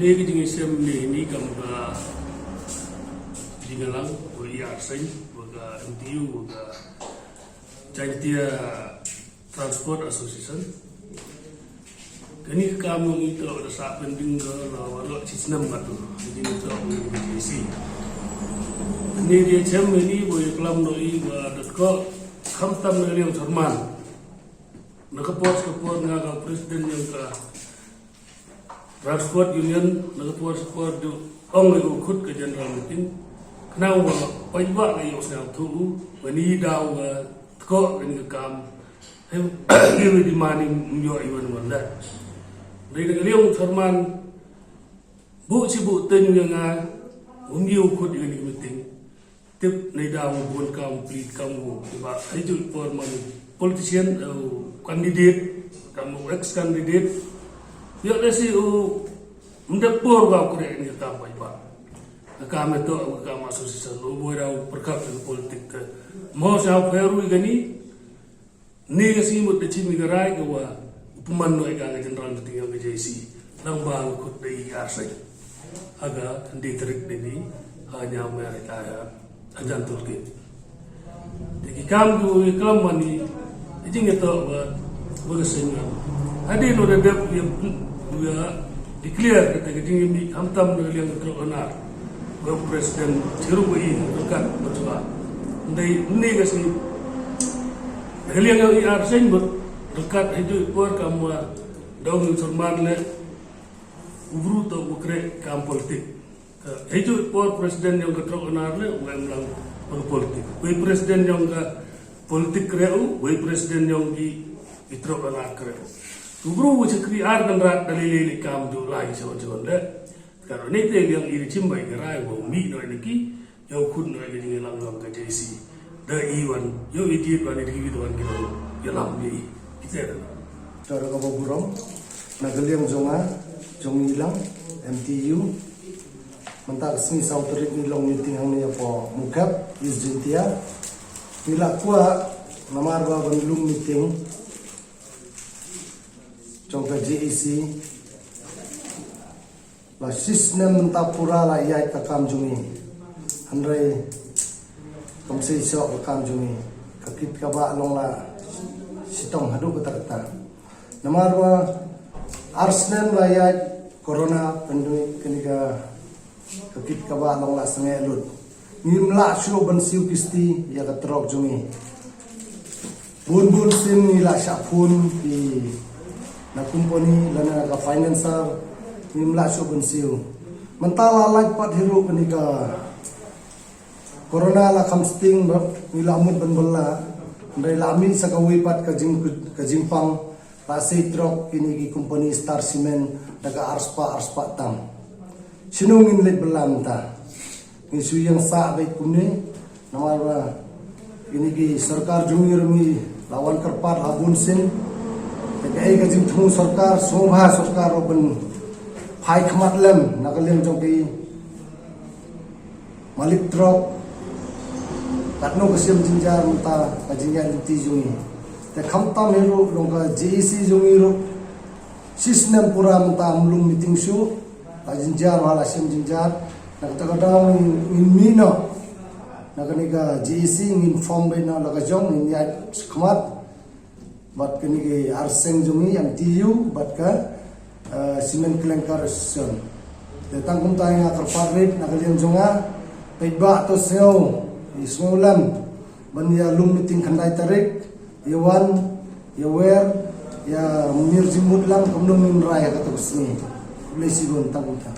Ni kita ngisem ni gambar jingalang boleh arsing, boleh MTU, boleh Jantia Transport Association. Kini kami itu ada saat penting kalau sistem batu, jadi itu BJC. Ini dia cem ini boleh kelam doi berdekat kamtam dari yang Jerman. Nakaport ngagal presiden yang ke Transport Union, nakaport support do orang yang ikut ke general meeting. Kenapa pajak lagi usah tu, bani dah kok ini kam, ini di mana menjual iwan mana. Dari kalian Jerman, bu tenyu yang menjual ikut ini meeting. Tip ni dah bukan kamu pelit kamu, sebab itu formal politician atau kandidat, kamu ex kandidat. Ya lesi mendapur kau kerja ini kamu apa? Kami tu kami asosiasi boleh perkara politik. Mau siapa peru ini? Ni kasi mo tecimi garai kawa upuman no ega general meeting yang BJC nang bang kut dei arsai. Aga di terik ini hanya mereka ajan turki. Jadi kamu iklam mani ijing itu berkesenangan. Adi lo ada dia declare kata ijing hamtam dengan yang teronar. Gua presiden Cirubai dekat bercoba. Dari ini kasi kalian yang IRC dekat itu por kamu daun Jerman le ubru atau bukre kam politik. Itu por presiden yang keteronar le ulang politik. Wei presiden yang ke politik kreu, wei presiden yang di keteronar kreu. Ubru cekri ar dan rat dalili kam tu lain sewan le. Kalau ni yang iri cimbai gerai bau mi no ini yang kun no ini lang ke JC. Dah iwan, yo idiot bani di tuan kita, yo lambi kita. Cara kau burung, nagaliang jonga, jong hilang, MTU, mentak sini sauterik nilong meeting hang ni apa mukap, is jentia, nila kuat namar ba banlung meeting, jong ke JEC. La sistem mentapura la iai takam jungi andai komisi sok takam jungi kakit kaba long la sitong hadu kata namarwa arsnen la iai corona pandemik kenika kakit kaba long la sangai lut nimla shu bansiu kisti ya katrok jungi bun sim ni la syapun di na company lana ka financer nimla syo bensiu mentala like pat hiru kenika corona la kamsting nila amut benbela ndai lamin sakawi pat kajimpang rasi trok kini ki company Star Cement daga arspa tam sinungin let belam ta isu yang sa baik kumne namara ini ki sarkar jumir mi lawan kerpat abun sin daga ai kajim thu sarkar sobha sarkar open Hai kemat lem nakalian jongki Malik trok katno kesim jinjar muta kajingan inti jungi te khamtam hero longka JEC jungi ro sistem pura muta amlung meeting shu kajinjar wala sim jinjar nak takadang in mino nakaniga JEC in form bena laga jong in ya kemat bat kenige arseng jungi MTU bat ka simen kelengkar sen. Datang kum tanya kerparit nakalian jonga peiba to seo ismulam bania lum meeting khandai tarik yawan yawer ya munir jimut lang kumnum min raya kata kusni lesi gon tangkum ta